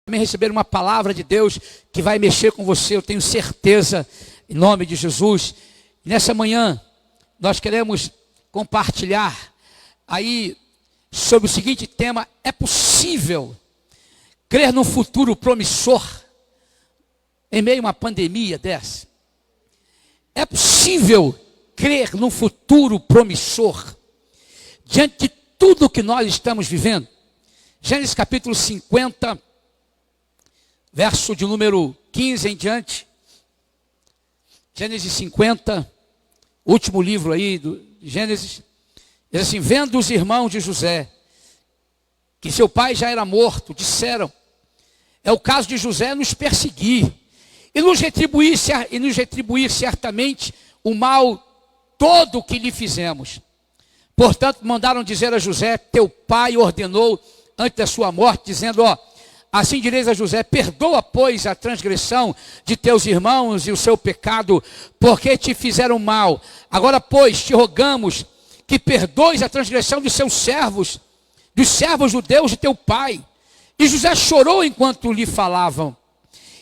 Também receber uma palavra de Deus que vai mexer com você, eu tenho certeza, em nome de Jesus. Nessa manhã, nós queremos compartilhar aí sobre o seguinte tema: é possível crer num futuro promissor em meio a uma pandemia dessa? É possível crer num futuro promissor diante de tudo que nós estamos vivendo? Gênesis capítulo 50, verso de número 15 em diante. Gênesis 50, último livro aí do Gênesis. Diz assim: vendo os irmãos de José que seu pai já era morto, disseram: é o caso de José nos perseguir e nos retribuir certamente o mal todo o que lhe fizemos. Portanto, mandaram dizer a José: teu pai ordenou antes da sua morte, dizendo: assim direis a José: perdoa, pois, a transgressão de teus irmãos e o seu pecado, porque te fizeram mal. Agora, pois, te rogamos que perdoes a transgressão de seus servos, dos servos judeus de teu pai. E José chorou enquanto lhe falavam.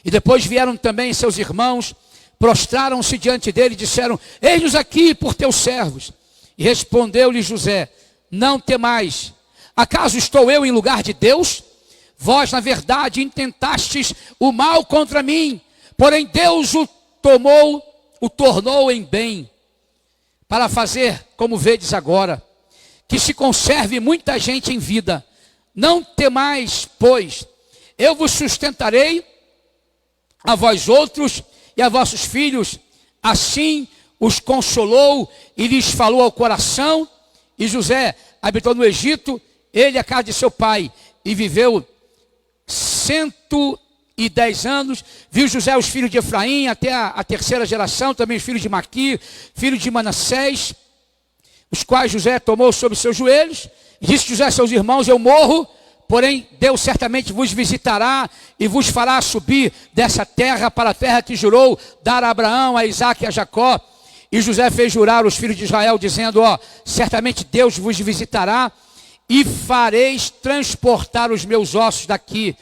E depois vieram também seus irmãos, prostraram-se diante dele e disseram: eis-nos aqui por teus servos. E respondeu-lhe José: não temais, acaso estou eu em lugar de Deus? Vós, na verdade, intentastes o mal contra mim, porém Deus o tornou em bem, para fazer, como vedes agora, que se conserve muita gente em vida. Não temais, pois, eu vos sustentarei, a vós outros e a vossos filhos. Assim os consolou e lhes falou ao coração. E José habitou no Egito, ele e a casa de seu pai, e viveu 110 anos. Viu José os filhos de Efraim até a terceira geração, também os filhos de Maquir, filho de Manassés, os quais José tomou sobre seus joelhos, e disse José a seus irmãos: eu morro, porém Deus certamente vos visitará e vos fará subir dessa terra para a terra que jurou dar a Abraão, a Isaque e a Jacó. E José fez jurar os filhos de Israel, dizendo: certamente Deus vos visitará e fareis transportar os meus ossos daqui.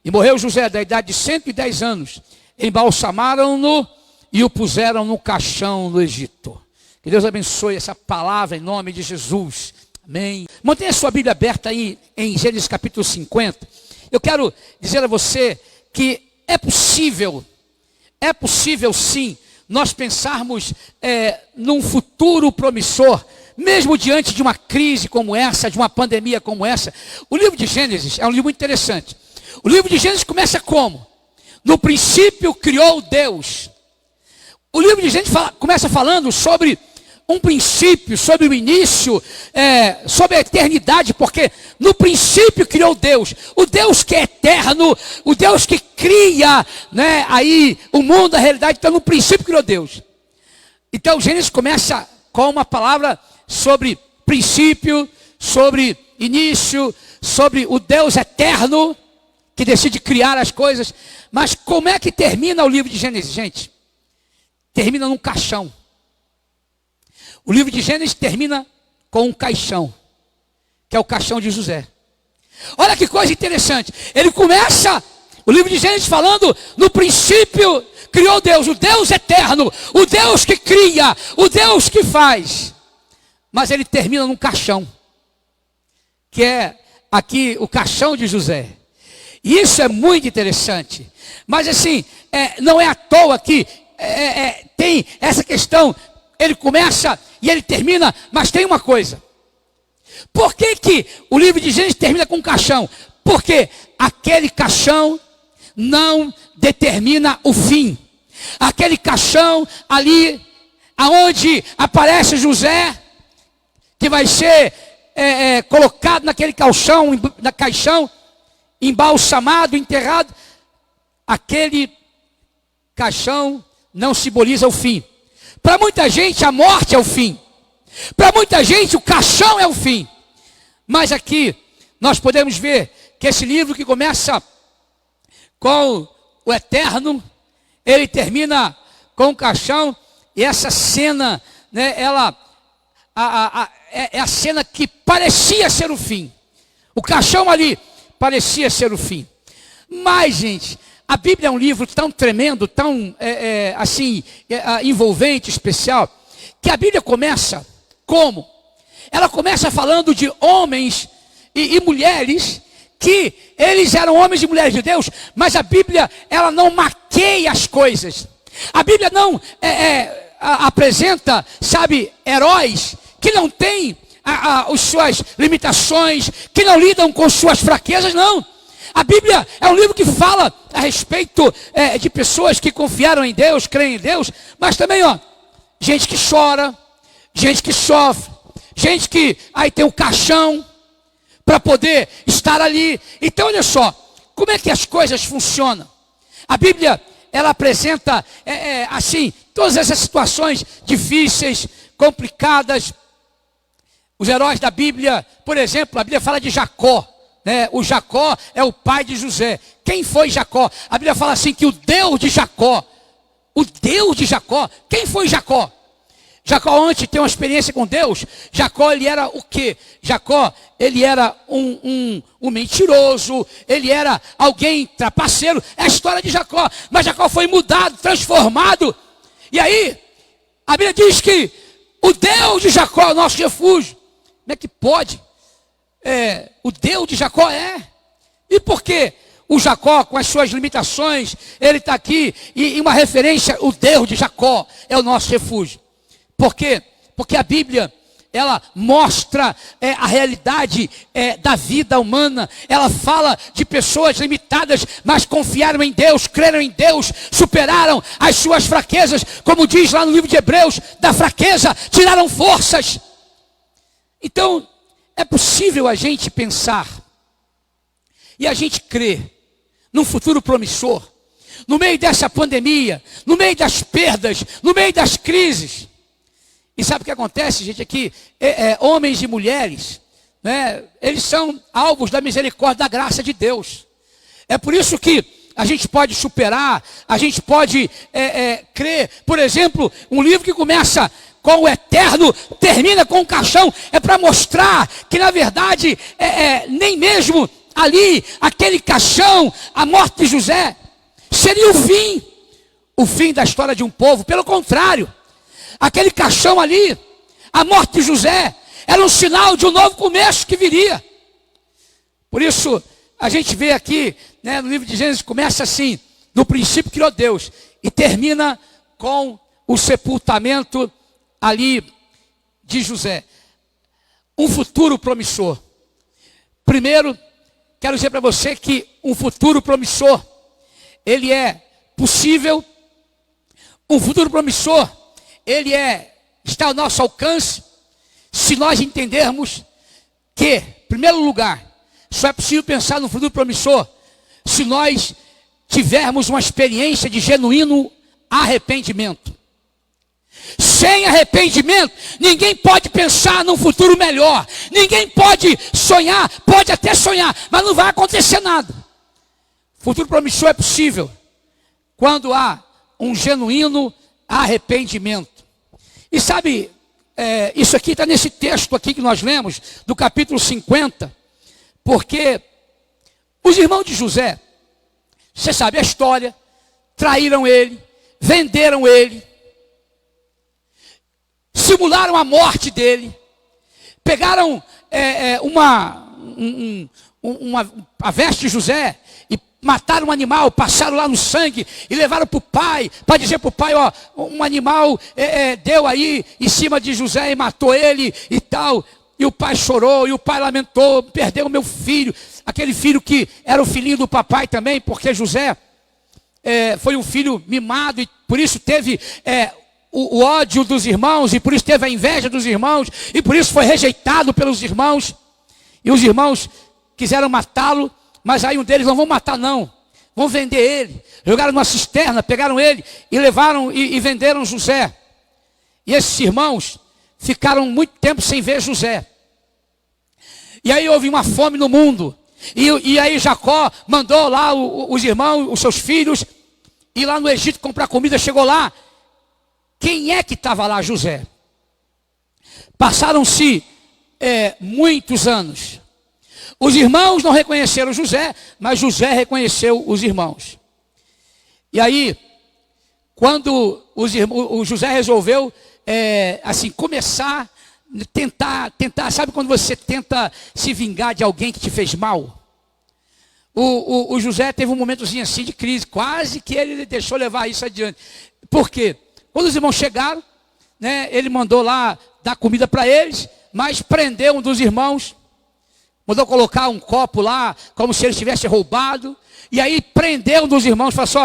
E morreu José da idade de 110 anos. Embalsamaram-no e o puseram no caixão no Egito. Que Deus abençoe essa palavra em nome de Jesus. Amém. Mantenha sua Bíblia aberta aí em Gênesis capítulo 50. Eu quero dizer a você que é possível sim, nós pensarmos num futuro promissor, mesmo diante de uma crise como essa, de uma pandemia como essa. O livro de Gênesis é um livro muito interessante. O livro de Gênesis começa como? No princípio criou Deus. O livro de Gênesis começa falando sobre um princípio, sobre o início, sobre a eternidade, porque no princípio criou Deus, o Deus que é eterno, o Deus que cria, aí o mundo, a realidade. Então no princípio criou Deus. Então Gênesis começa com uma palavra sobre princípio, sobre início, sobre o Deus eterno que decide criar as coisas. Mas como é que termina o livro de Gênesis, gente? Termina num caixão. O livro de Gênesis termina com um caixão, que é o caixão de José. Olha que coisa interessante. Ele começa o livro de Gênesis falando: no princípio criou Deus, o Deus eterno, o Deus que cria, o Deus que faz. Mas ele termina num caixão, que é aqui o caixão de José. E isso é muito interessante. Mas assim, não é à toa que tem essa questão. Ele começa e ele termina, mas tem uma coisa. Por que o livro de Gênesis termina com um caixão? Porque aquele caixão não determina o fim. Aquele caixão ali, aonde aparece José, que vai ser colocado naquele caixão, embalsamado, enterrado. Aquele caixão não simboliza o fim. Para muita gente a morte é o fim. Para muita gente o caixão é o fim. Mas aqui nós podemos ver que esse livro, que começa com o eterno, ele termina com o caixão. E essa cena, ela é a cena que parecia ser o fim. O caixão ali parecia ser o fim. Mas, gente, a Bíblia é um livro tão tremendo, tão envolvente, especial, que a Bíblia começa como? Ela começa falando de homens e mulheres que eles eram homens e mulheres de Deus, mas a Bíblia, ela não maqueia as coisas. A Bíblia não apresenta, heróis que não têm as suas limitações, que não lidam com suas fraquezas, não. A Bíblia é um livro que fala a respeito de pessoas que confiaram em Deus, creem em Deus, mas também, gente que chora, gente que sofre, gente que aí tem o caixão para poder estar ali. Então, olha só, como é que as coisas funcionam? A Bíblia, ela apresenta, todas essas situações difíceis, complicadas. Os heróis da Bíblia, por exemplo, a Bíblia fala de Jacó. O Jacó é o pai de José. Quem foi Jacó? A Bíblia fala assim que o Deus de Jacó, quem foi Jacó? Jacó, antes de ter uma experiência com Deus, Jacó, ele era o quê? Jacó, ele era um mentiroso, ele era alguém trapaceiro. É a história de Jacó. Mas Jacó foi mudado, transformado. E aí, a Bíblia diz que o Deus de Jacó é o nosso refúgio. Como é que pode? O Deus de Jacó é. E por quê? O Jacó, com as suas limitações, ele está aqui, e uma referência, o Deus de Jacó é o nosso refúgio. Por quê? Porque a Bíblia, ela mostra a realidade da vida humana. Ela fala de pessoas limitadas, mas confiaram em Deus, creram em Deus, superaram as suas fraquezas, como diz lá no livro de Hebreus, da fraqueza tiraram forças. Então, é possível a gente pensar e a gente crer num futuro promissor, no meio dessa pandemia, no meio das perdas, no meio das crises. E sabe o que acontece, gente, aqui? Homens e mulheres, eles são alvos da misericórdia, da graça de Deus. É por isso que a gente pode superar, a gente pode crer. Por exemplo, um livro que começa com o eterno, termina com o caixão, é para mostrar que na verdade, nem mesmo ali, aquele caixão, a morte de José, seria o fim da história de um povo. Pelo contrário, aquele caixão ali, a morte de José, era um sinal de um novo começo que viria. Por isso, a gente vê aqui, no livro de Gênesis, começa assim: no princípio criou Deus, e termina com o sepultamento ali de José. Um futuro promissor. Primeiro, quero dizer para você que um futuro promissor, ele é possível. Um futuro promissor, ele está ao nosso alcance, se nós entendermos que, em primeiro lugar, só é possível pensar no futuro promissor se nós tivermos uma experiência de genuíno arrependimento. Sem arrependimento, ninguém pode pensar num futuro melhor. Ninguém pode sonhar, pode até sonhar, mas não vai acontecer nada. Futuro promissor é possível quando há um genuíno arrependimento. E sabe, isso aqui está nesse texto aqui que nós lemos, do capítulo 50, porque os irmãos de José, você sabe a história, traíram ele, venderam ele, simularam a morte dele, pegaram a veste de José e mataram um animal, passaram lá no sangue e levaram para o pai, para dizer para o pai, um animal deu aí em cima de José e matou ele e tal. E o pai chorou, e o pai lamentou: perdeu o meu filho, aquele filho que era o filhinho do papai também, porque José foi um filho mimado e por isso teve o ódio dos irmãos, e por isso teve a inveja dos irmãos, e por isso foi rejeitado pelos irmãos. E os irmãos quiseram matá-lo, mas aí um deles: não vão matar não, vão vender ele. Jogaram numa cisterna, pegaram ele e levaram e venderam José. E esses irmãos ficaram muito tempo sem ver José. E aí houve uma fome no mundo, e aí Jacó mandou lá os irmãos, os seus filhos, ir lá no Egito comprar comida. Chegou lá, quem é que estava lá? José. Passaram-se muitos anos. Os irmãos não reconheceram José, mas José reconheceu os irmãos. E aí, quando o José resolveu, assim, começar, tentar, sabe quando você tenta se vingar de alguém que te fez mal? O José teve um momentozinho assim de crise, quase que ele deixou levar isso adiante. Por quê? Quando os irmãos chegaram, né, ele mandou lá dar comida para eles, mas prendeu um dos irmãos, mandou colocar um copo lá, como se ele tivesse roubado, e aí prendeu um dos irmãos e falou assim,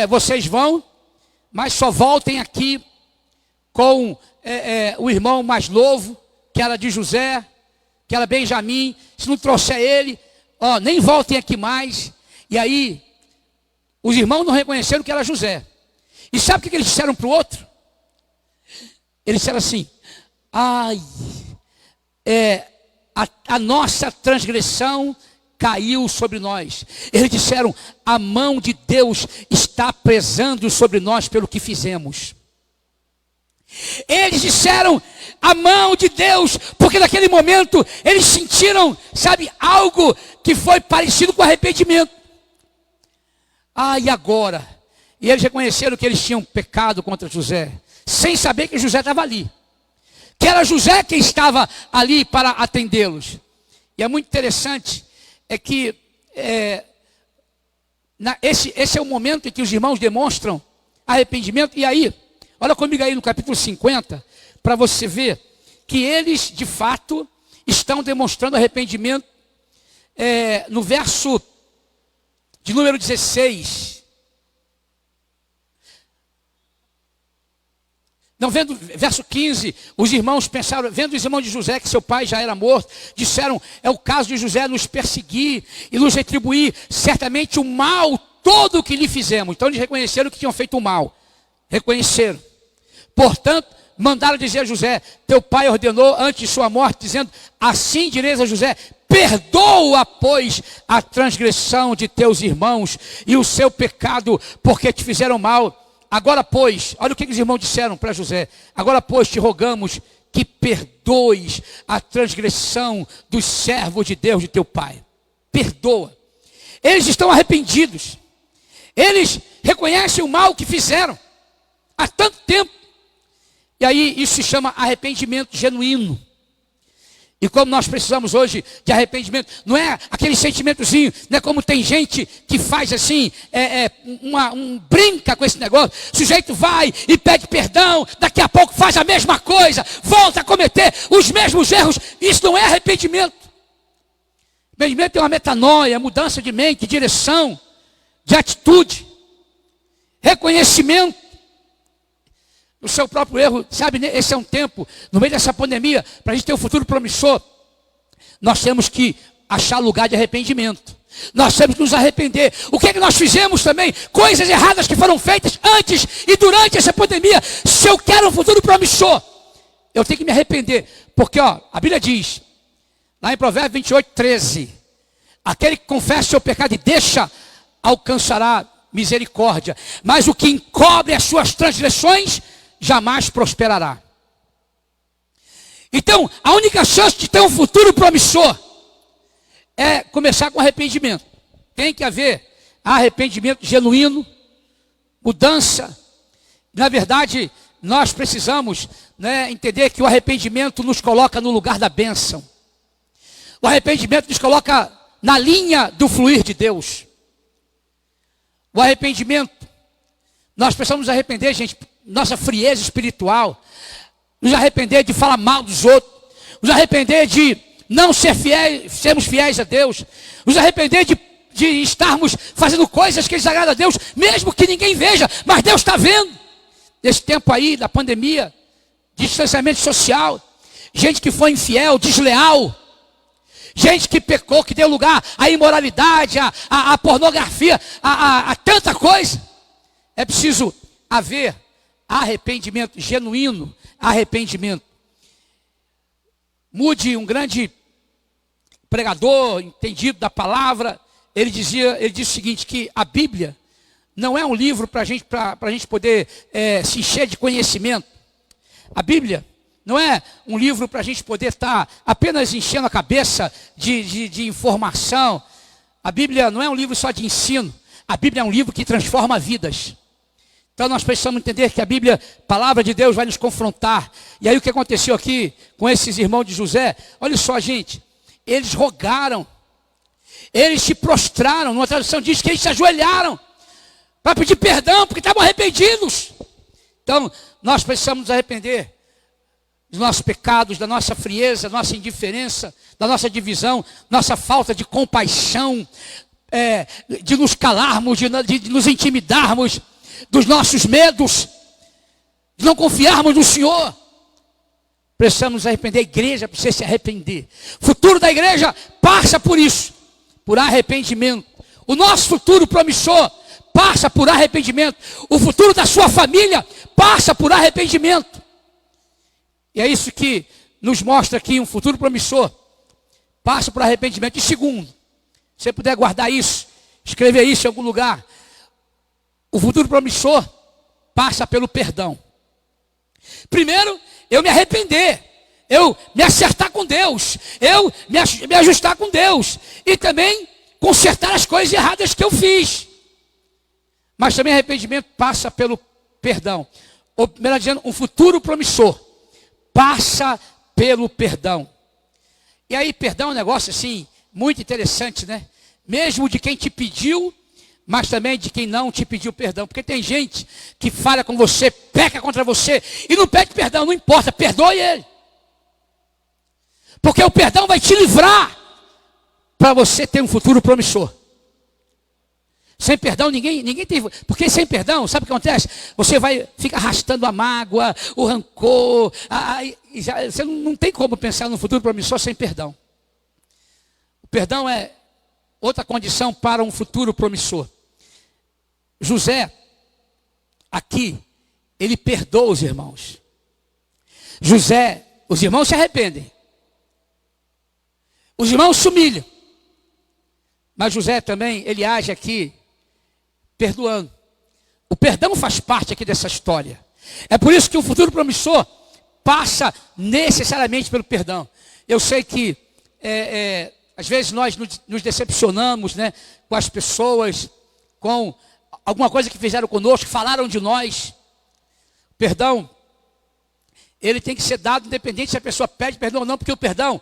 vocês vão, mas só voltem aqui com o irmão mais novo, que era de José, que era Benjamim. Se não trouxer ele, nem voltem aqui mais. E aí, os irmãos não reconheceram que era José. E sabe o que eles disseram para o outro? Eles disseram assim, a nossa transgressão caiu sobre nós. Eles disseram, a mão de Deus está pesando sobre nós pelo que fizemos. Eles disseram, a mão de Deus, porque naquele momento eles sentiram, sabe, algo que foi parecido com arrependimento. E agora? E eles reconheceram que eles tinham pecado contra José, sem saber que José estava ali. Que era José quem estava ali para atendê-los. E é muito interessante, que esse é o momento em que os irmãos demonstram arrependimento. E aí, olha comigo aí no capítulo 50, para você ver que eles, de fato, estão demonstrando arrependimento. No verso de número 16. Não, verso 15, os irmãos pensaram, vendo os irmãos de José que seu pai já era morto, disseram, é o caso de José nos perseguir e nos retribuir certamente o mal todo o que lhe fizemos. Então eles reconheceram que tinham feito o mal, reconheceram. Portanto, mandaram dizer a José, teu pai ordenou antes de sua morte, dizendo, assim direis a José, perdoa, pois, a transgressão de teus irmãos e o seu pecado, porque te fizeram mal. Agora, pois, olha o que os irmãos disseram para José. Agora, pois, te rogamos que perdoes a transgressão dos servos de Deus de teu pai. Perdoa. Eles estão arrependidos. Eles reconhecem o mal que fizeram há tanto tempo. E aí, isso se chama arrependimento genuíno. E como nós precisamos hoje de arrependimento, não é aquele sentimentozinho, não é como tem gente que faz assim, brinca com esse negócio, o sujeito vai e pede perdão, daqui a pouco faz a mesma coisa, volta a cometer os mesmos erros. Isso não é arrependimento. Arrependimento é uma metanoia, mudança de mente, direção, de atitude, reconhecimento do seu próprio erro. Sabe, esse é um tempo, no meio dessa pandemia, para a gente ter um futuro promissor, nós temos que achar lugar de arrependimento. Nós temos que nos arrepender. O que é que nós fizemos também? Coisas erradas que foram feitas antes e durante essa pandemia. Se eu quero um futuro promissor, eu tenho que me arrepender. Porque a Bíblia diz, lá em Provérbios 28, 13, aquele que confessa seu pecado e deixa, alcançará misericórdia. Mas o que encobre as suas transgressões, jamais prosperará. Então, a única chance de ter um futuro promissor é começar com arrependimento. Tem que haver arrependimento genuíno, mudança. Na verdade, nós precisamos, entender que o arrependimento nos coloca no lugar da bênção. O arrependimento nos coloca na linha do fluir de Deus. O arrependimento, nós precisamos nos arrepender, gente, nossa frieza espiritual, nos arrepender de falar mal dos outros, nos arrepender de não sermos fiéis a Deus, nos arrepender de estarmos fazendo coisas que desagradam a Deus, mesmo que ninguém veja, mas Deus está vendo. Nesse tempo aí, da pandemia, distanciamento social, gente que foi infiel, desleal, gente que pecou, que deu lugar à imoralidade, à pornografia, a tanta coisa. É preciso haver arrependimento genuíno, arrependimento. Mude, um grande pregador, entendido da palavra, ele disse o seguinte, que a Bíblia não é um livro para a gente poder se encher de conhecimento. A Bíblia não é um livro para a gente poder estar apenas enchendo a cabeça de informação. A Bíblia não é um livro só de ensino. A Bíblia é um livro que transforma vidas. Então nós precisamos entender que a Bíblia, palavra de Deus, vai nos confrontar. E aí o que aconteceu aqui com esses irmãos de José? Olha só, gente. Eles rogaram. Eles se prostraram. Numa tradução diz que eles se ajoelharam para pedir perdão, porque estavam arrependidos. Então nós precisamos nos arrepender dos nossos pecados, da nossa frieza, da nossa indiferença, da nossa divisão, nossa falta de compaixão, de nos calarmos, de nos intimidarmos, dos nossos medos, de não confiarmos no Senhor. Precisamos nos arrepender. A igreja precisa se arrepender. O futuro da igreja passa por isso, por arrependimento. O nosso futuro promissor passa por arrependimento. O futuro da sua família passa por arrependimento. E é isso que nos mostra aqui um futuro promissor. Passa por arrependimento. E segundo, se você puder guardar isso, escrever isso em algum lugar. O futuro promissor passa pelo perdão. Primeiro, eu me arrepender. Eu me acertar com Deus. Eu me ajustar com Deus. E também consertar as coisas erradas que eu fiz. Mas também arrependimento passa pelo perdão. Ou, melhor dizendo, um futuro promissor passa pelo perdão. E aí, perdão é um negócio assim, muito interessante, né? Mesmo de quem te pediu, mas também de quem não te pediu perdão. Porque tem gente que falha com você, peca contra você e não pede perdão, não importa, perdoe ele. Porque o perdão vai te livrar para você ter um futuro promissor. Sem perdão ninguém tem. Porque sem perdão, sabe o que acontece? Você fica arrastando a mágoa, o rancor. Você não tem como pensar no futuro promissor sem perdão. O perdão é outra condição para um futuro promissor. José, aqui, ele perdoa os irmãos. José, os irmãos se arrependem. Os irmãos se humilham. Mas José também, ele age aqui perdoando. O perdão faz parte aqui dessa história. É por isso que o futuro promissor passa necessariamente pelo perdão. Eu sei que às vezes nós nos decepcionamos, né, com as pessoas, com alguma coisa que fizeram conosco, falaram de nós. Perdão, ele tem que ser dado independente se a pessoa pede perdão ou não, porque o perdão,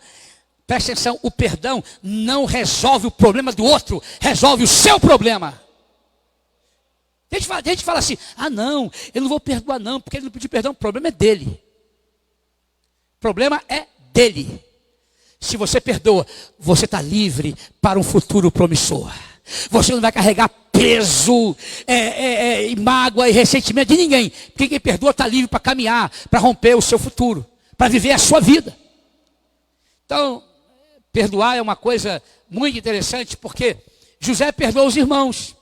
presta atenção, o perdão não resolve o problema do outro, resolve o seu problema. A gente fala assim, não, eu não vou perdoar não, porque ele não pediu perdão, o problema é dele. O problema é dele. Se você perdoa, você está livre para um futuro promissor. Você não vai carregar peso, mágoa e ressentimento de ninguém. Porque quem perdoa está livre para caminhar, para romper o seu futuro, para viver a sua vida. Então, perdoar é uma coisa muito interessante, porque José perdoou os irmãos.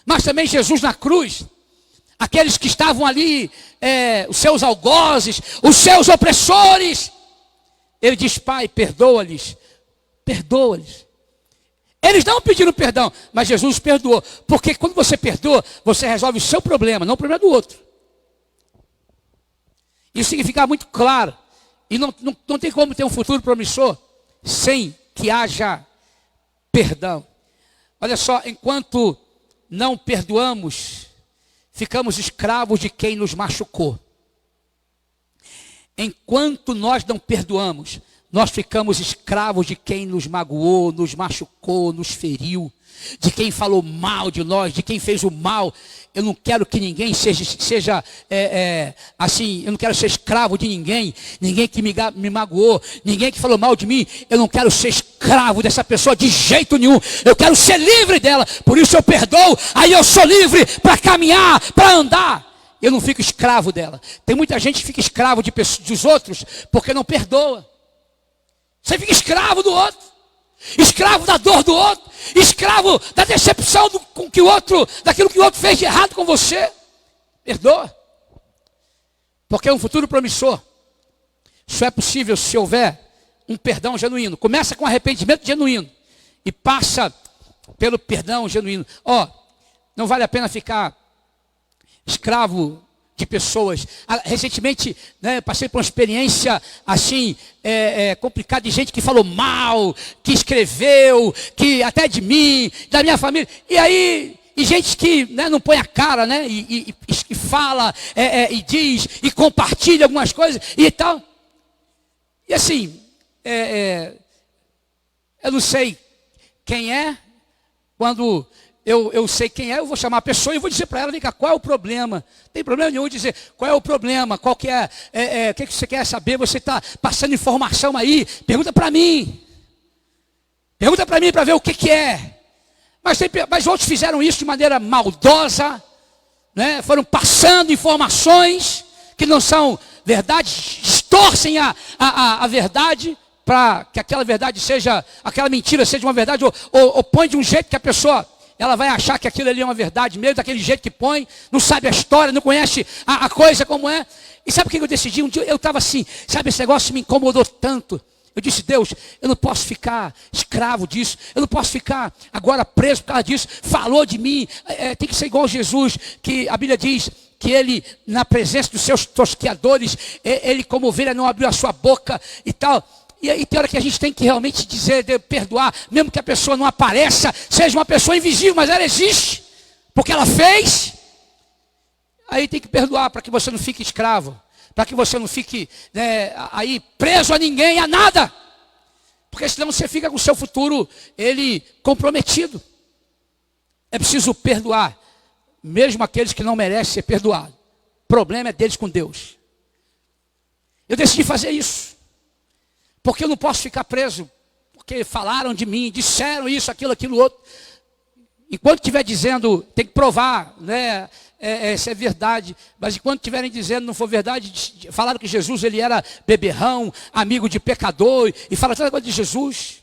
Mas também Jesus na cruz, aqueles que estavam ali, os seus algozes, os seus opressores, ele diz, Pai, perdoa-lhes, perdoa-lhes. Eles não pediram perdão, mas Jesus perdoou. Porque quando você perdoa, você resolve o seu problema, não o problema do outro. Isso tem que ficar muito claro. E não tem como ter um futuro promissor sem que haja perdão. Olha só, enquanto não perdoamos, ficamos escravos de quem nos machucou. Enquanto nós não perdoamos, nós ficamos escravos de quem nos magoou, nos machucou, nos feriu, de quem falou mal de nós, de quem fez o mal. Eu não quero que ninguém seja assim, eu não quero ser escravo de ninguém que me magoou, ninguém que falou mal de mim. Eu não quero ser escravo dessa pessoa de jeito nenhum. Eu quero ser livre dela, por isso eu perdoo, aí eu sou livre para caminhar, para andar. Eu não fico escravo dela. Tem muita gente que fica escravo dos outros porque não perdoa. Você fica escravo do outro, escravo da dor do outro, escravo da decepção daquilo que o outro fez de errado com você. Perdoa. Porque é um futuro promissor. Isso é possível se houver um perdão genuíno. Começa com arrependimento genuíno e passa pelo perdão genuíno. Não vale a pena ficar escravo de pessoas. Recentemente, né, passei por uma experiência assim, complicada, de gente que falou mal, que escreveu, que até de mim, da minha família. E gente que, né, não põe a cara, né, e fala, e diz, e compartilha algumas coisas e tal. E assim, eu não sei quem é, quando eu sei quem é, eu vou chamar a pessoa e vou dizer para ela, vem cá, qual é o problema? Não tem problema nenhum dizer, qual é o problema? Qual que é, o que você quer saber? Você está passando informação aí? Pergunta para mim. Pergunta para mim para ver o que é. Mas outros fizeram isso de maneira maldosa, né? Foram passando informações que não são verdade, distorcem a verdade, para que aquela verdade seja, aquela mentira seja uma verdade, ou põe de um jeito que a pessoa, ela vai achar que aquilo ali é uma verdade mesmo, daquele jeito que põe, não sabe a história, não conhece a coisa como é. E sabe o que eu decidi? Um dia eu estava assim, sabe, esse negócio me incomodou tanto. Eu disse, Deus, eu não posso ficar escravo disso, eu não posso ficar agora preso por causa disso. Falou de mim, tem que ser igual a Jesus, que a Bíblia diz que ele, na presença dos seus tosqueadores, ele como ovelha não abriu a sua boca e tal. E aí tem hora que a gente tem que realmente dizer, perdoar, mesmo que a pessoa não apareça, seja uma pessoa invisível, mas ela existe, porque ela fez. Aí tem que perdoar para que você não fique escravo, para que você não fique, né, aí preso a ninguém, a nada, porque senão você fica com o seu futuro ele comprometido. É preciso perdoar, mesmo aqueles que não merecem ser perdoados. O problema é deles com Deus. Eu decidi fazer isso. Porque eu não posso ficar preso, porque falaram de mim, disseram isso, aquilo outro. Enquanto estiver dizendo, tem que provar, né? Isso é verdade. Mas enquanto estiverem dizendo não for verdade, falaram que Jesus ele era beberrão, amigo de pecador, e fala tanta coisa de Jesus.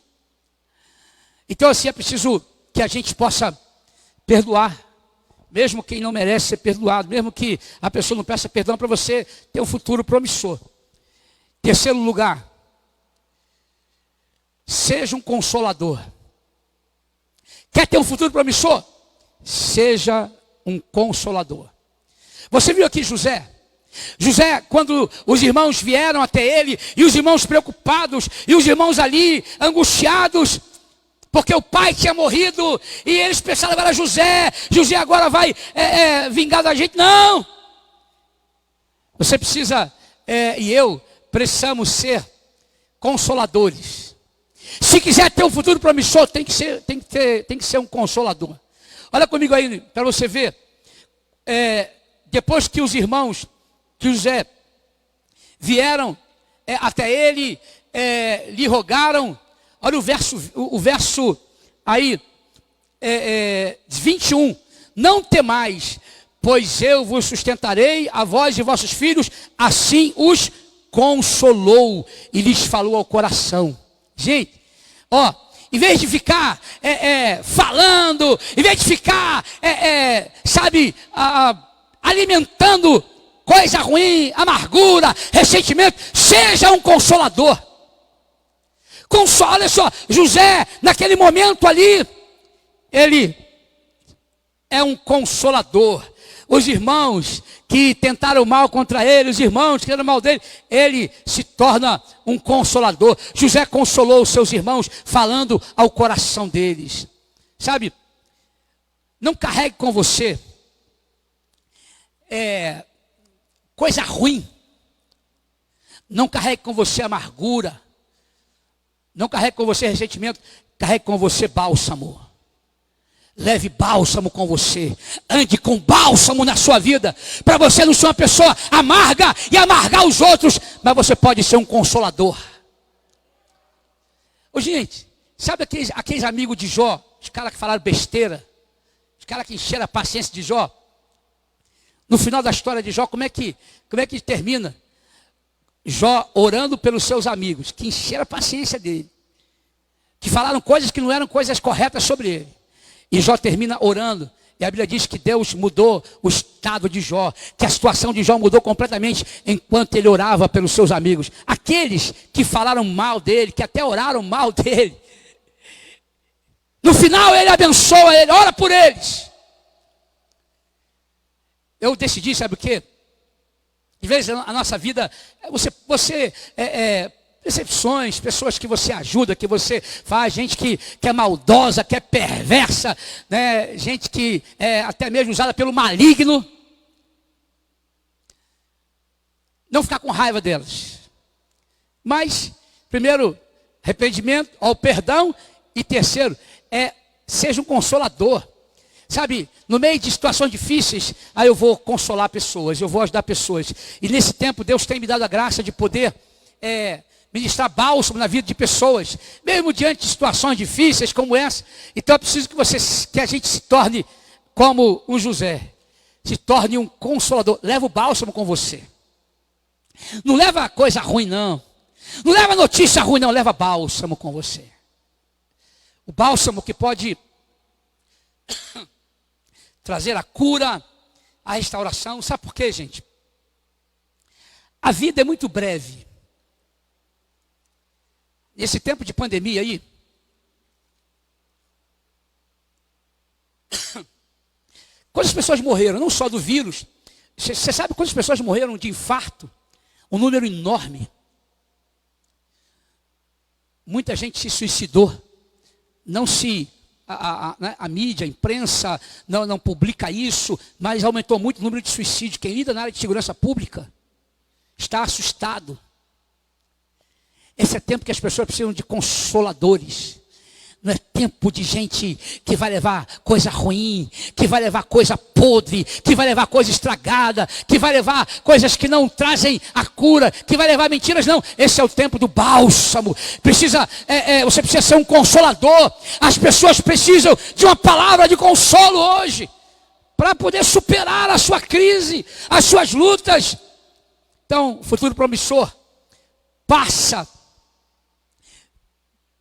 Então assim, é preciso que a gente possa perdoar, mesmo quem não merece ser perdoado, mesmo que a pessoa não peça perdão, para você ter um futuro promissor. Terceiro lugar, seja um consolador. Quer ter um futuro promissor? Seja um consolador. Você viu aqui José? José, quando os irmãos vieram até ele, e os irmãos preocupados, e os irmãos ali angustiados, porque o pai tinha morrido, e eles pensaram agora José agora vai vingar da gente. Não! Você precisa, e eu precisamos ser consoladores. Se quiser ter um futuro promissor, tem que ser um consolador. Olha comigo aí, para você ver. Depois que os irmãos de José vieram até ele, lhe rogaram. Olha o verso aí, 21. Não temais, pois eu vos sustentarei, a vós e vossos filhos. Assim os consolou e lhes falou ao coração. Gente, em vez de ficar falando, em vez de ficar, alimentando coisa ruim, amargura, ressentimento, seja um consolador. Olha só, José, naquele momento ali, ele é um consolador. Os irmãos que tentaram mal contra ele, os irmãos que tentaram mal dele, ele se torna um consolador. José consolou os seus irmãos, falando ao coração deles. Sabe, não carregue com você coisa ruim. Não carregue com você amargura. Não carregue com você ressentimento. Carregue com você bálsamo. Leve bálsamo com você. Ande com bálsamo na sua vida. Para você não ser uma pessoa amarga e amargar os outros. Mas você pode ser um consolador. Gente, sabe aqueles amigos de Jó? Os caras que falaram besteira. Os caras que encheram a paciência de Jó. No final da história de Jó, como é que termina? Jó orando pelos seus amigos, que encheram a paciência dele. Que falaram coisas que não eram coisas corretas sobre ele. E Jó termina orando. E a Bíblia diz que Deus mudou o estado de Jó. Que a situação de Jó mudou completamente enquanto ele orava pelos seus amigos. Aqueles que falaram mal dele, que até oraram mal dele. No final ele abençoa ele, ora por eles. Eu decidi, sabe o quê? Às vezes a nossa vida, decepções, pessoas que você ajuda, que você faz, gente que é maldosa, que é perversa, né? Gente que é até mesmo usada pelo maligno. Não ficar com raiva delas. Mas, primeiro, arrependimento, ao perdão. E terceiro, seja um consolador. Sabe, no meio de situações difíceis, aí eu vou consolar pessoas, eu vou ajudar pessoas. E nesse tempo Deus tem me dado a graça de poder ministrar bálsamo na vida de pessoas, mesmo diante de situações difíceis como essa. Então eu preciso que a gente se torne como um José, se torne um consolador. Leva o bálsamo com você. Não leva coisa ruim não. Não leva notícia ruim não, leva bálsamo com você. O bálsamo que pode trazer a cura, a restauração. Sabe por quê, gente? A vida é muito breve. Nesse tempo de pandemia aí, quantas pessoas morreram, não só do vírus. Você sabe quantas pessoas morreram de infarto? Um número enorme. Muita gente se suicidou. Não se... A mídia, a imprensa não publica isso, mas aumentou muito o número de suicídios. Quem lida na área de segurança pública está assustado. Esse é tempo que as pessoas precisam de consoladores. Não é tempo de gente que vai levar coisa ruim, que vai levar coisa podre, que vai levar coisa estragada, que vai levar coisas que não trazem a cura, que vai levar mentiras, não. Esse é o tempo do bálsamo. Você precisa ser um consolador. As pessoas precisam de uma palavra de consolo hoje, para poder superar a sua crise, as suas lutas. Então, o futuro promissor passa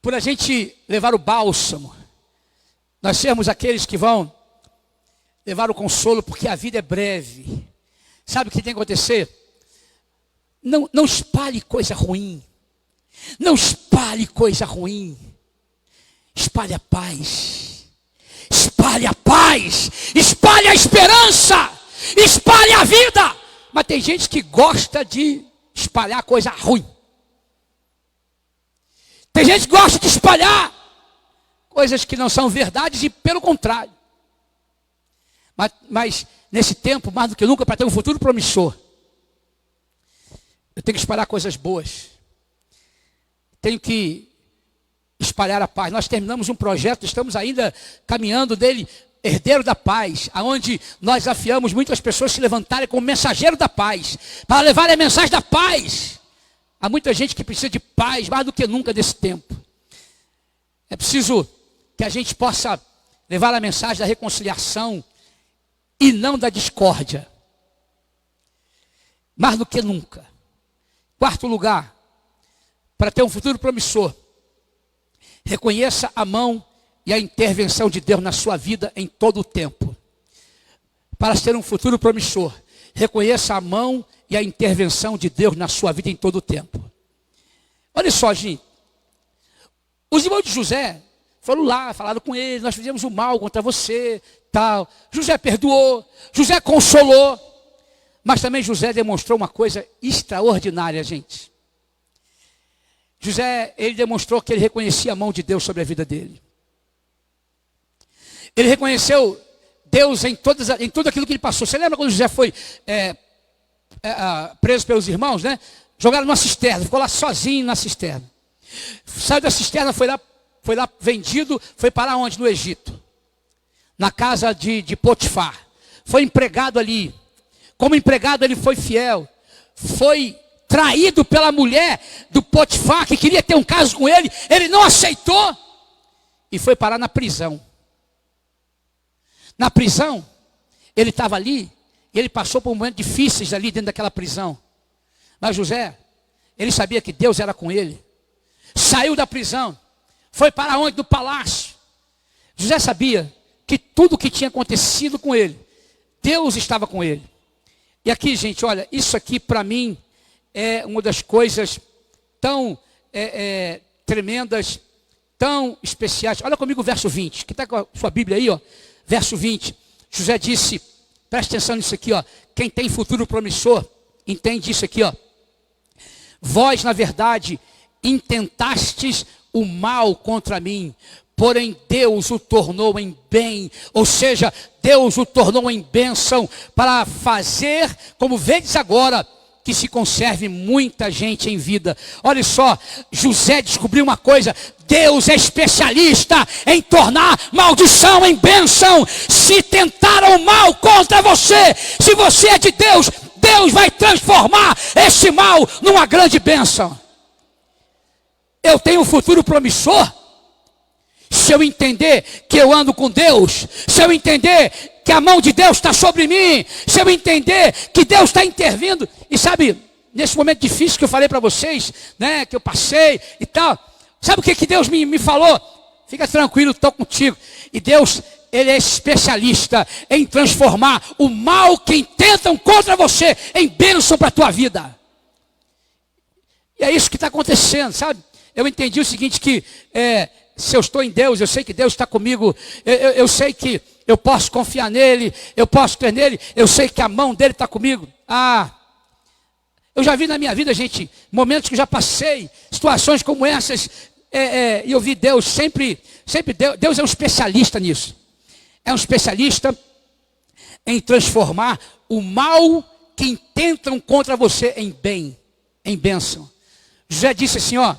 por a gente levar o bálsamo, nós sermos aqueles que vão levar o consolo, porque a vida é breve. Sabe o que tem que acontecer? Não espalhe coisa ruim, não espalhe coisa ruim, espalhe a paz, espalhe a paz, espalhe a esperança, espalhe a vida. Mas tem gente que gosta de espalhar coisa ruim. Tem gente que gosta de espalhar coisas que não são verdades e pelo contrário. Mas nesse tempo, mais do que nunca, para ter um futuro promissor, eu tenho que espalhar coisas boas. Tenho que espalhar a paz. Nós terminamos um projeto, estamos ainda caminhando dele, Herdeiro da Paz, aonde nós desafiamos muitas pessoas a se levantarem como mensageiro da paz, para levarem a mensagem da paz. Há muita gente que precisa de paz, mais do que nunca desse tempo. É preciso que a gente possa levar a mensagem da reconciliação e não da discórdia. Mais do que nunca. Quarto lugar, para ter um futuro promissor, reconheça a mão e a intervenção de Deus na sua vida em todo o tempo. Para ter um futuro promissor, reconheça a mão e a intervenção de Deus na sua vida em todo o tempo. Olha só, gente. Os irmãos de José foram lá, falaram com ele, nós fizemos o mal contra você, tal. José perdoou, José consolou. Mas também José demonstrou uma coisa extraordinária, gente. José, ele demonstrou que ele reconhecia a mão de Deus sobre a vida dele. Ele reconheceu Deus em tudo aquilo que ele passou. Você lembra quando José foi preso pelos irmãos, né? Jogaram numa cisterna, ficou lá sozinho na cisterna. Saiu da cisterna, foi lá vendido, foi parar onde? No Egito. Na casa de Potifar. Foi empregado ali. Como empregado ele foi fiel. Foi traído pela mulher do Potifar, que queria ter um caso com ele. Ele não aceitou. E foi parar na prisão. Na prisão, ele estava ali. E ele passou por momentos difíceis ali dentro daquela prisão. Mas José, ele sabia que Deus era com ele. Saiu da prisão. Foi para onde? No palácio. José sabia que tudo que tinha acontecido com ele, Deus estava com ele. E aqui, gente, olha, isso aqui para mim é uma das coisas tão tremendas, tão especiais. Olha comigo o verso 20, que está com a sua Bíblia aí, ó. Verso 20. José disse, preste atenção nisso aqui, ó. Quem tem futuro promissor, entende isso aqui, ó. Vós, na verdade, intentastes o mal contra mim, porém Deus o tornou em bem, ou seja, Deus o tornou em bênção, para fazer, como vedes agora, que se conserve muita gente em vida. Olha só, José descobriu uma coisa: Deus é especialista em tornar maldição em bênção. Se tentaram mal contra você, se você é de Deus, Deus vai transformar esse mal numa grande bênção. Eu tenho um futuro promissor, se eu entender que eu ando com Deus, se eu entender que a mão de Deus está sobre mim, se eu entender que Deus está intervindo. E sabe, nesse momento difícil que eu falei para vocês, né, que eu passei e tal, sabe o que Deus me falou? Fica tranquilo, estou contigo. E Deus, Ele é especialista em transformar o mal que intentam contra você em bênção para a tua vida. E é isso que está acontecendo, sabe? Eu entendi o seguinte, que se eu estou em Deus, eu sei que Deus está comigo, eu sei que eu posso confiar nele, eu posso ter nele, eu sei que a mão dele está comigo. Eu já vi na minha vida, gente, momentos que eu já passei, situações como essas, e eu vi Deus sempre Deus é um especialista nisso. É um especialista em transformar o mal que intentam contra você em bem, em bênção. José disse assim, ó: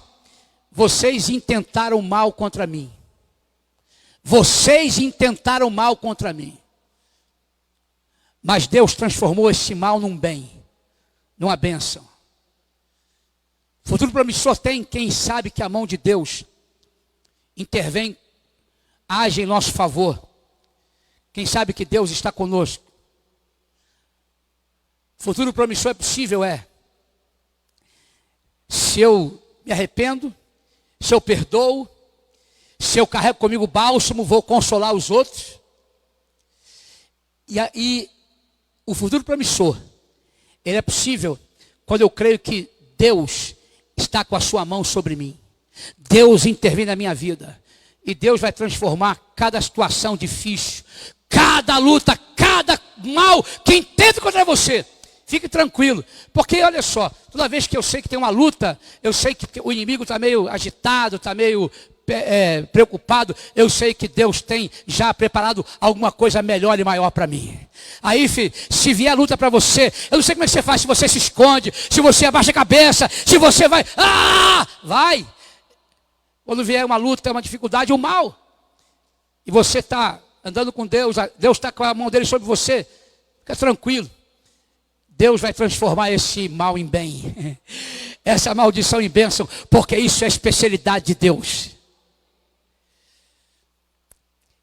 vocês intentaram mal contra mim. Vocês intentaram mal contra mim. Mas Deus transformou esse mal num bem, numa bênção. O futuro promissor tem quem sabe que a mão de Deus intervém, age em nosso favor. Quem sabe que Deus está conosco. O futuro promissor é possível, se eu me arrependo, se eu perdoo, se eu carrego comigo o bálsamo, vou consolar os outros. E o futuro promissor, ele é possível quando eu creio que Deus está com a sua mão sobre mim. Deus intervém na minha vida. E Deus vai transformar cada situação difícil, cada luta, cada mal que intenta contra você. Fique tranquilo, porque olha só, toda vez que eu sei que tem uma luta, eu sei que o inimigo está meio agitado, está meio preocupado, eu sei que Deus tem já preparado alguma coisa melhor e maior para mim. Aí, filho, se vier a luta para você, eu não sei como é que você faz, se você se esconde, se você abaixa a cabeça, se você vai, vai. Quando vier uma luta, uma dificuldade, um mal, e você está andando com Deus, Deus está com a mão dele sobre você, fica tranquilo. Deus vai transformar esse mal em bem, essa maldição em bênção, porque isso é a especialidade de Deus.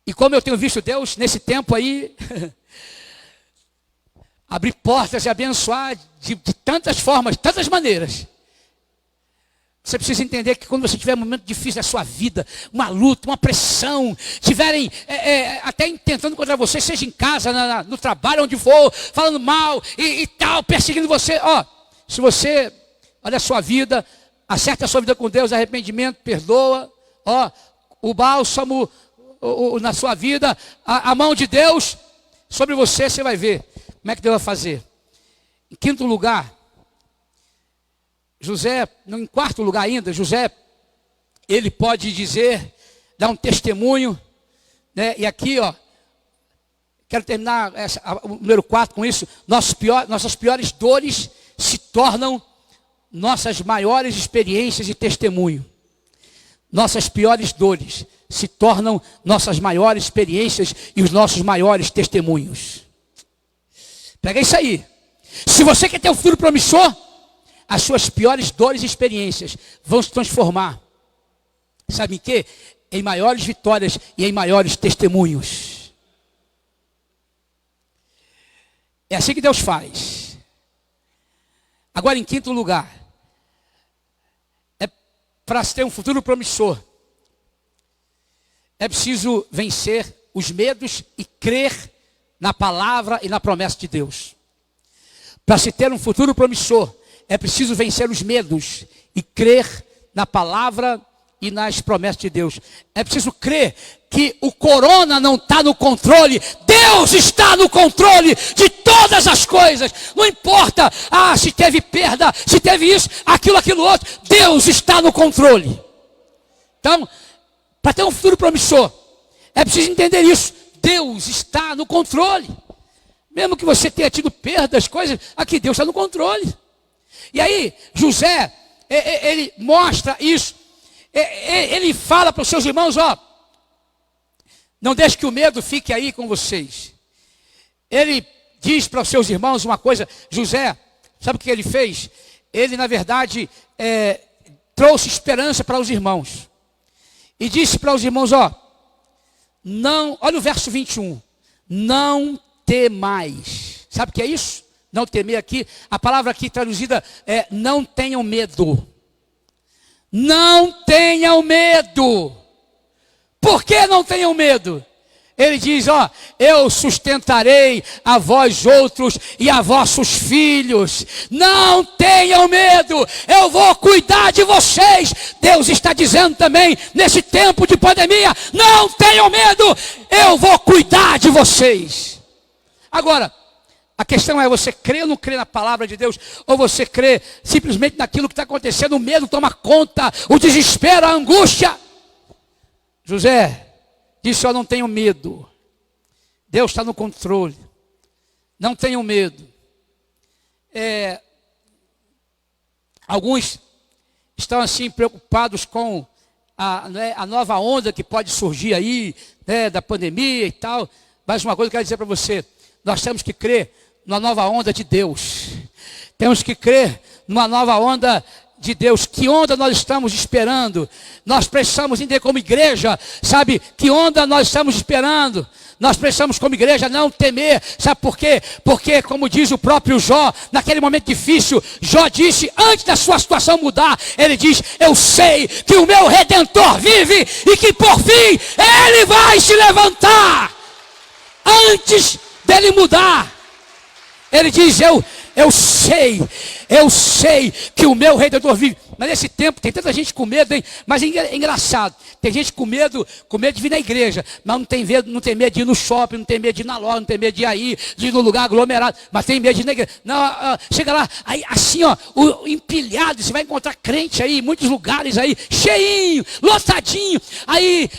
E como eu tenho visto Deus nesse tempo aí, abrir portas e abençoar de tantas formas, tantas maneiras. Você precisa entender que quando você tiver um momento difícil da sua vida, uma luta, uma pressão, tiverem até tentando contra você, seja em casa, no trabalho, onde for, falando mal e tal, perseguindo você. Se você olha a sua vida, acerta a sua vida com Deus, arrependimento, perdoa, o bálsamo na sua vida, a mão de Deus sobre você, você vai ver como é que Deus vai fazer. Em quinto lugar, José, em quarto lugar ainda, José, ele pode dizer, dar um testemunho, né? E aqui, quero terminar o número 4 com isso. Nossas piores dores se tornam nossas maiores experiências e testemunho. Nossas piores dores se tornam nossas maiores experiências e os nossos maiores testemunhos. Pega isso aí. Se você quer ter um futuro promissor, as suas piores dores e experiências vão se transformar, sabe em quê? Em maiores vitórias e em maiores testemunhos. É assim que Deus faz. Agora, em quinto lugar, para ter um futuro promissor, é preciso vencer os medos e crer na palavra e na promessa de Deus. Para se ter um futuro promissor, é preciso vencer os medos e crer na palavra e nas promessas de Deus. É preciso crer que o corona não está no controle. Deus está no controle de todas as coisas. Não importa, se teve perda, se teve isso, aquilo outro. Deus está no controle. Então, para ter um futuro promissor, é preciso entender isso. Deus está no controle. Mesmo que você tenha tido perdas, coisas, aqui Deus está no controle. E aí, José, ele mostra isso. Ele fala para os seus irmãos, não deixe que o medo fique aí com vocês. Ele diz para os seus irmãos uma coisa. José, sabe o que ele fez? Ele, na verdade, trouxe esperança para os irmãos. E disse para os irmãos, não, olha o verso 21. Não temais. Sabe o que é isso? Não temer aqui. A palavra aqui traduzida é não tenham medo. Não tenham medo. Por que não tenham medo? Ele diz, eu sustentarei a vós outros e a vossos filhos. Não tenham medo, eu vou cuidar de vocês. Deus está dizendo também, nesse tempo de pandemia, não tenham medo, eu vou cuidar de vocês. Agora, a questão é, você crê ou não crê na palavra de Deus? Ou você crê simplesmente naquilo que está acontecendo? O medo toma conta, o desespero, a angústia. José disse, não tenham medo. Deus está no controle. Não tenham medo. Alguns estão assim preocupados com a nova onda que pode surgir aí, da pandemia e tal. Mas uma coisa que eu quero dizer para você, nós temos que crer numa nova onda de Deus. Temos que crer numa nova onda de Deus. Que onda nós estamos esperando? Nós precisamos entender como igreja, sabe? Que onda nós estamos esperando? Nós precisamos como igreja não temer. Sabe por quê? Porque, como diz o próprio Jó, naquele momento difícil, Jó disse, antes da sua situação mudar, ele diz, eu sei que o meu Redentor vive e que por fim ele vai se levantar. Antes dele mudar, ele diz, eu sei que o meu Redentor vive. Mas nesse tempo tem tanta gente com medo, hein? Mas é engraçado. Tem gente com medo de vir na igreja, mas não tem medo de ir no shopping, não tem medo de ir na loja, não tem medo de ir no lugar aglomerado, mas tem medo de ir na igreja. Não, chega lá, aí assim, o empilhado, você vai encontrar crente aí, em muitos lugares aí, cheinho, lotadinho. E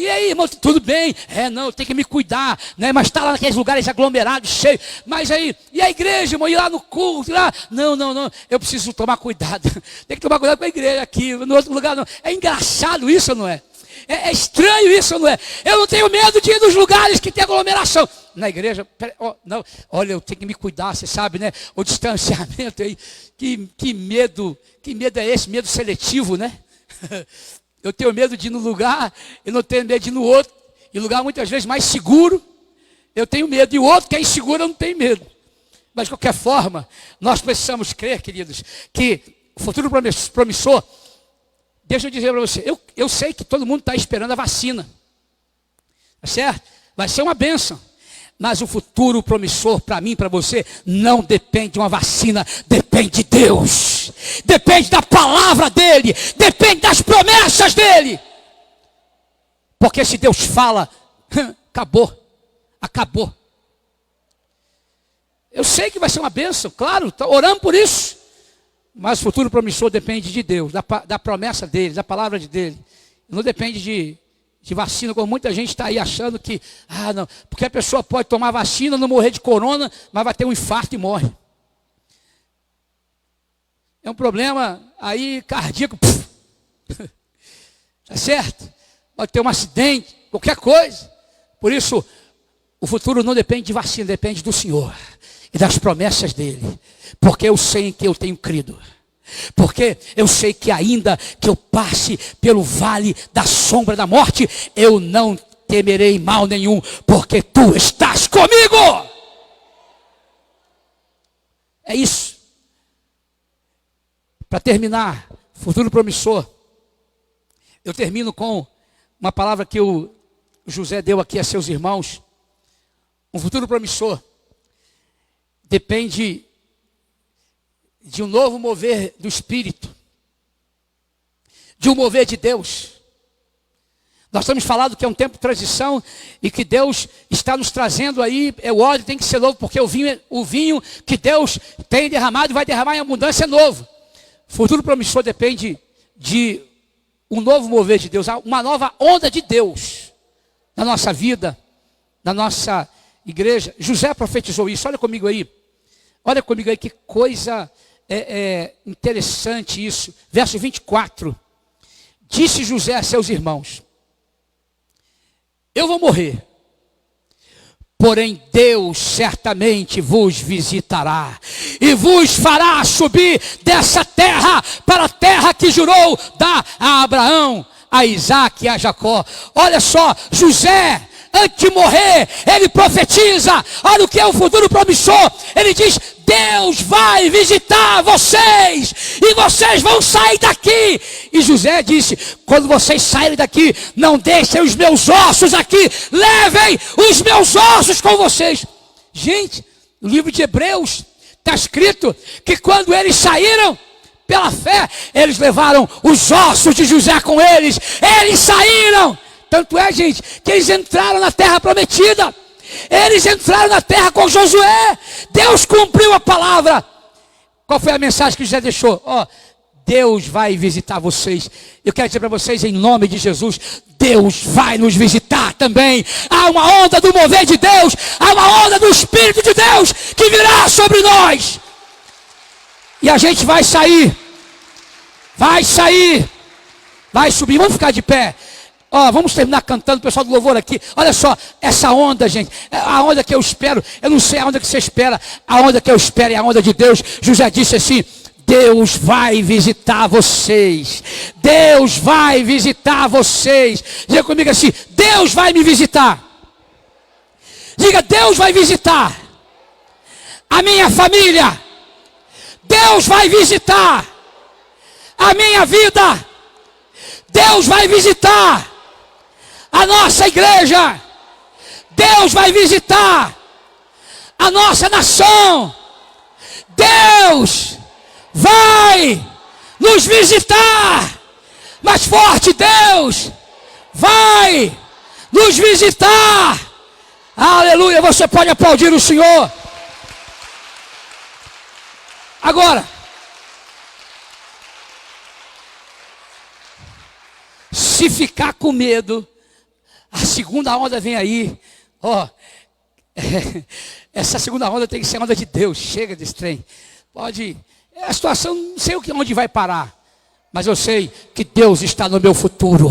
aí, irmão, tudo bem? Não, eu tenho que me cuidar, né? Mas está lá naqueles lugares aglomerados, cheios. Mas aí, e a igreja, irmão, ir lá no culto, lá? Não, eu preciso tomar cuidado. Tem que tomar cuidado com a igreja aqui, no outro lugar não. É engraçado isso, não é? É estranho isso, não é? Eu não tenho medo de ir nos lugares que tem aglomeração. Na igreja, não, olha, eu tenho que me cuidar, você sabe, né? O distanciamento aí, que medo é esse? Medo seletivo, né? Eu tenho medo de ir no lugar, eu não tenho medo de ir no outro. E lugar muitas vezes mais seguro, eu tenho medo. E o outro que é inseguro, eu não tenho medo. Mas de qualquer forma, nós precisamos crer, queridos, que o futuro promissor, deixa eu dizer para você, eu sei que todo mundo está esperando a vacina, tá certo? Vai ser uma bênção, mas o futuro promissor para mim, para você, não depende de uma vacina, depende de Deus, depende da palavra dEle, depende das promessas dEle, porque se Deus fala, acabou. Eu sei que vai ser uma bênção, claro, oramos por isso. Mas o futuro promissor depende de Deus, da promessa dele, da palavra dele. Não depende de vacina, como muita gente está aí achando que, não, porque a pessoa pode tomar vacina, não morrer de corona, mas vai ter um infarto e morre. É um problema aí cardíaco. Tá certo? Pode ter um acidente, qualquer coisa. Por isso, o futuro não depende de vacina, depende do Senhor e das promessas dele. Porque eu sei em que eu tenho crido. Porque eu sei que ainda que eu passe pelo vale da sombra da morte, eu não temerei mal nenhum, porque tu estás comigo. É isso. Para terminar, futuro promissor, eu termino com uma palavra que o José deu aqui a seus irmãos. Um futuro promissor depende de um novo mover do Espírito, de um mover de Deus. Nós temos falado que é um tempo de transição e que Deus está nos trazendo aí, o óleo tem que ser novo, porque o vinho que Deus tem derramado e vai derramar em abundância é novo. Futuro promissor depende de um novo mover de Deus, uma nova onda de Deus na nossa vida, na nossa igreja. José profetizou isso, olha comigo aí que coisa interessante isso. Verso 24, disse José a seus irmãos: eu vou morrer, porém Deus certamente vos visitará e vos fará subir dessa terra para a terra que jurou dar a Abraão, a Isaque e a Jacó. Olha só, José, antes de morrer, ele profetiza, olha o que é o futuro promissor. Ele diz: Deus vai visitar vocês e vocês vão sair daqui. E José disse: quando vocês saírem daqui, não deixem os meus ossos aqui, levem os meus ossos com vocês. Gente, no livro de Hebreus está escrito que quando eles saíram pela fé, eles levaram os ossos de José com eles. Eles saíram. Tanto é, gente, que eles entraram na terra prometida. Eles entraram na terra com Josué. Deus cumpriu a palavra. Qual foi a mensagem que José deixou? Deus vai visitar vocês. Eu quero dizer para vocês, em nome de Jesus, Deus vai nos visitar também. Há uma onda do mover de Deus, há uma onda do Espírito de Deus que virá sobre nós. E a gente vai sair, vai subir. Vamos ficar de pé. Vamos terminar cantando, o pessoal do louvor aqui. Olha só, essa onda, gente, a onda que eu espero, eu não sei a onda que você espera, a onda que eu espero é a onda de Deus. José disse assim: Deus vai visitar vocês. Deus vai visitar vocês. Diga comigo assim: Deus vai me visitar. Diga: Deus vai visitar a minha família. Deus vai visitar a minha vida. Deus vai visitar a nossa igreja. Deus vai visitar a nossa nação. Deus vai nos visitar. Mais forte: Deus vai nos visitar. Aleluia. Você pode aplaudir o Senhor. Agora, se ficar com medo, a segunda onda vem aí. Essa segunda onda tem que ser a onda de Deus. Chega desse trem. Pode. A situação, não sei onde vai parar, mas eu sei que Deus está no meu futuro.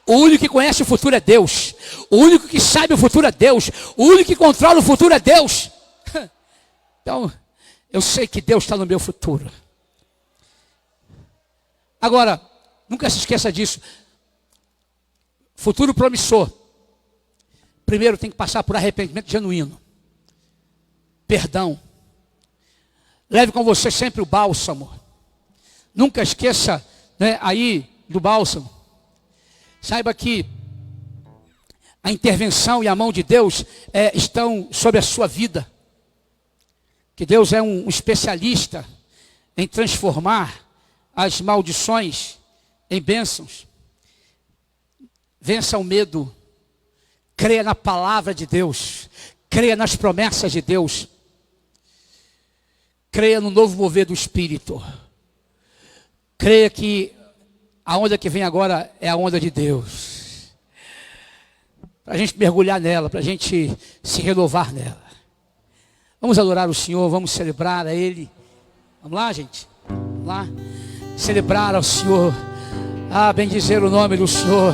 O único que conhece o futuro é Deus. O único que sabe o futuro é Deus. O único que controla o futuro é Deus. Então, eu sei que Deus está no meu futuro. Agora, nunca se esqueça disso. Futuro promissor. Primeiro tem que passar por arrependimento genuíno. Perdão. Leve com você sempre o bálsamo. Nunca esqueça, aí do bálsamo. Saiba que a intervenção e a mão de Deus estão sobre a sua vida. Que Deus é um especialista em transformar as maldições em bênçãos. Vença o medo. Creia na palavra de Deus. Creia nas promessas de Deus. Creia no novo mover do Espírito. Creia que a onda que vem agora é a onda de Deus. Para a gente mergulhar nela, para a gente se renovar nela. Vamos adorar o Senhor, vamos celebrar a Ele. Vamos lá, gente? Vamos lá. Celebrar ao Senhor. Bendizer o nome do Senhor.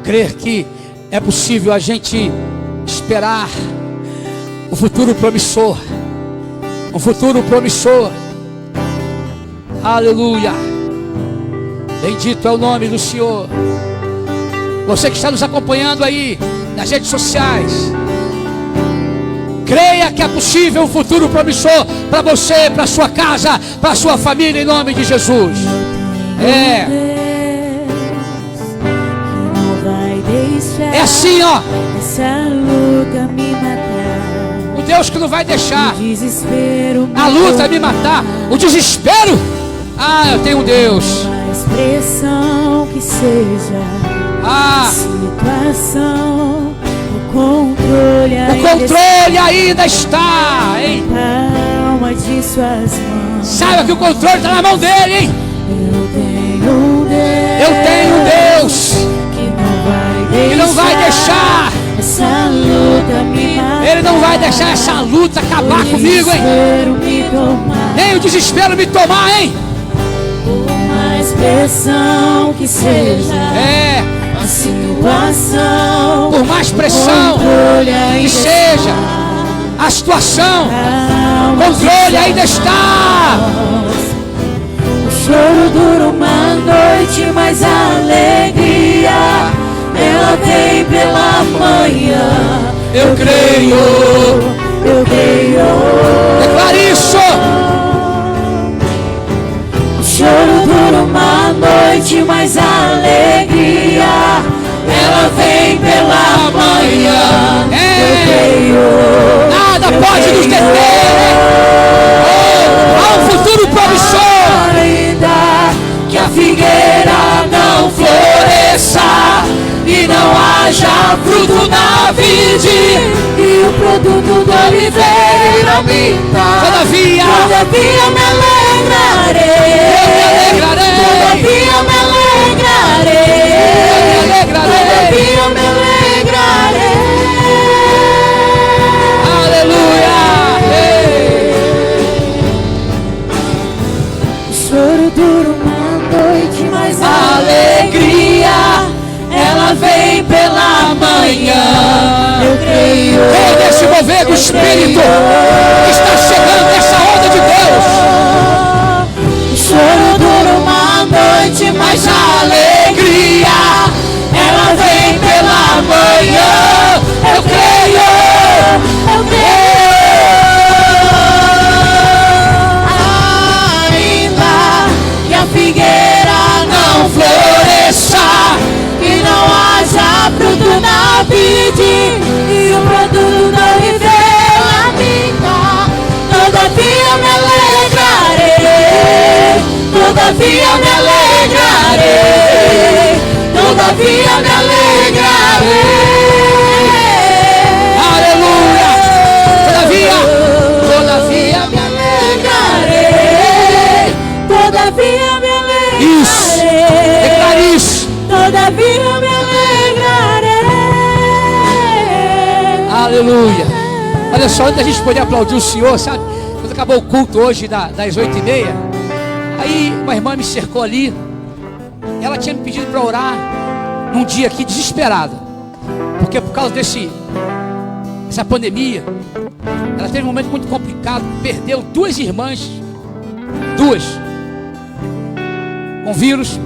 Crer que é possível a gente esperar o futuro promissor. Um futuro promissor. Aleluia. Bendito é o nome do Senhor. Você que está nos acompanhando aí nas redes sociais, creia que é possível um futuro promissor para você, para sua casa, para sua família, em nome de Jesus. É assim, essa luta me matar. O Deus que não vai deixar desespero a luta me matar. O desespero. Eu tenho um Deus. pressão que seja, situação, o controle ainda está, hein? Palma de suas mãos. Saiba que o controle está na mão dele, hein? Eu tenho um Deus que não vai deixar essa luta me matar. Ele não vai deixar essa luta acabar comigo, hein? Nem o desespero me tomar, hein? Por mais pressão que seja, a situação, por mais pressão que seja a situação, o controle ainda está. O choro dura uma noite, mas a alegria ela vem pela manhã. Eu creio. Declare isso. O choro dura uma noite, mas a alegria ela vem pela manhã. Eu creio. Nada pode nos deter. Há um futuro promissor. Ainda que a figueira não floresça e não haja fruto na vide, e o produto da oliveira minta, todavia me alegrarei. Todavia me alegrarei. Aleluia. O choro dura uma noite, mas a alegria ela vem pela manhã. Eu creio. Venha desse mover do Espírito que está chegando nessa onda de Deus. O choro dura uma noite, mas a alegria ela vem pela manhã. Eu creio. Ainda que a figueira não floresça e não haja fruto na vide, e o produto da oliveira minta, todavia me alegrarei. Todavia me alegrarei. Todavia me alegrarei. Aleluia. Todavia me alegrarei. Todavia me alegrarei. Isso. Declare isso. Todavia me alegrarei. Aleluia. Olha só, antes da gente poder aplaudir o Senhor, sabe? Quando acabou o culto hoje das 8h30, aí uma irmã me cercou ali. Ela tinha me pedido para orar num dia aqui desesperada, porque por causa dessa pandemia, ela teve um momento muito complicado. Perdeu 2 irmãs, 2 com vírus.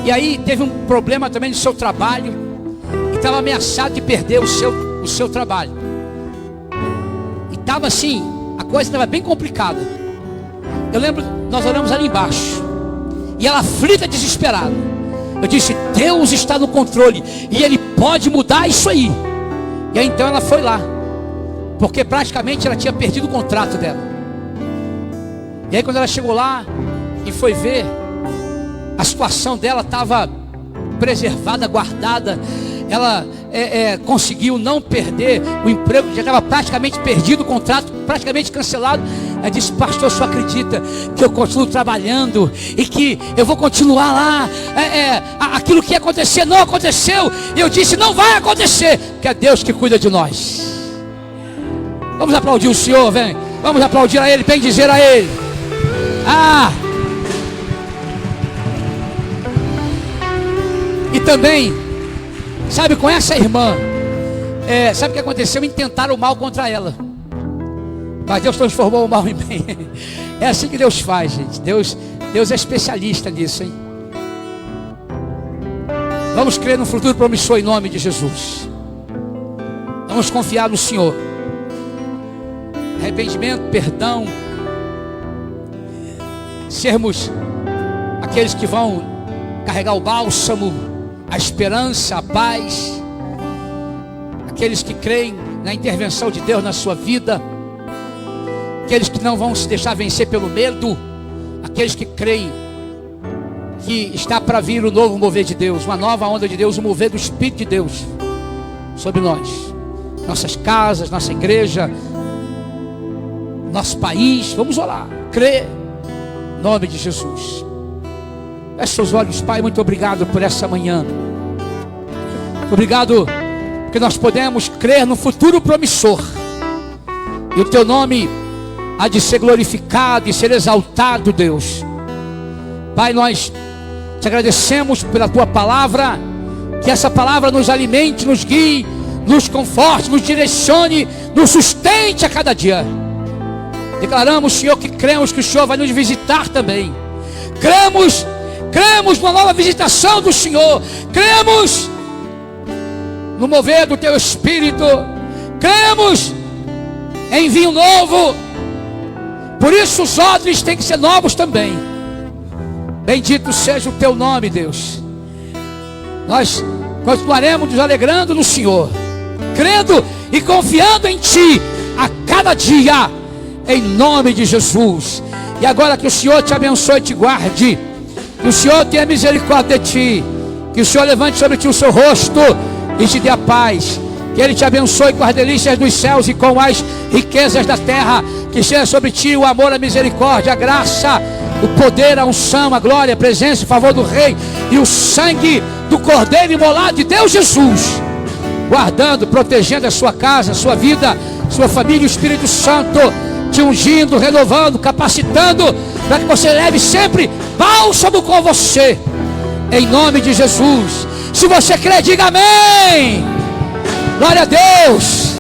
E aí teve um problema também no seu trabalho, e estava ameaçado de perder o seu trabalho. E estava assim, a coisa estava bem complicada. Eu lembro, nós oramos ali embaixo, e ela aflita, desesperada. Eu disse: Deus está no controle, e Ele pode mudar isso aí. E aí então ela foi lá, porque praticamente ela tinha perdido o contrato dela. E aí quando ela chegou lá e foi ver, a situação dela estava preservada, guardada. Ela conseguiu não perder o emprego, já estava praticamente perdido, o contrato praticamente cancelado. Ela disse: pastor, só acredita que eu continuo trabalhando e que eu vou continuar lá? Aquilo que ia acontecer não aconteceu. E eu disse: não vai acontecer, porque é Deus que cuida de nós. Vamos aplaudir o Senhor, vem. Vamos aplaudir a Ele, bem dizer a Ele. E também, sabe, com essa irmã, sabe o que aconteceu? Intentaram o mal contra ela, mas Deus transformou o mal em bem. É assim que Deus faz, gente. Deus é especialista nisso, hein? Vamos crer no futuro promissor em nome de Jesus. Vamos confiar no Senhor. Arrependimento, perdão, sermos aqueles que vão carregar o bálsamo, a esperança, a paz, aqueles que creem na intervenção de Deus na sua vida, aqueles que não vão se deixar vencer pelo medo, aqueles que creem que está para vir o novo mover de Deus, uma nova onda de Deus, o mover do Espírito de Deus sobre nós, nossas casas, nossa igreja, nosso país. Vamos orar, crer, em nome de Jesus. Feche seus olhos, Pai, muito obrigado por essa manhã. Obrigado porque nós podemos crer no futuro promissor, e o Teu nome há de ser glorificado e ser exaltado, Deus. Pai, nós te agradecemos pela Tua palavra, que essa palavra nos alimente, nos guie, nos conforte, nos direcione, nos sustente a cada dia. Declaramos, Senhor, que cremos que o Senhor vai nos visitar também. Cremos numa nova visitação do Senhor. Cremos no mover do Teu Espírito. Cremos em vinho novo. Por isso os odres têm que ser novos também. Bendito seja o Teu nome, Deus. Nós continuaremos nos alegrando no Senhor, crendo e confiando em Ti a cada dia, em nome de Jesus. E agora que o Senhor te abençoe e te guarde, que o Senhor tenha misericórdia de ti, que o Senhor levante sobre ti o seu rosto e te dê a paz, que Ele te abençoe com as delícias dos céus e com as riquezas da terra, que seja sobre ti o amor, a misericórdia, a graça, o poder, a unção, a glória, a presença, o favor do Rei e o sangue do Cordeiro imolado de Deus Jesus, guardando, protegendo a sua casa, a sua vida, sua família, o Espírito Santo te ungindo, renovando, capacitando, para que você leve sempre bálsamo com você, em nome de Jesus. Se você crê, diga amém. Glória a Deus.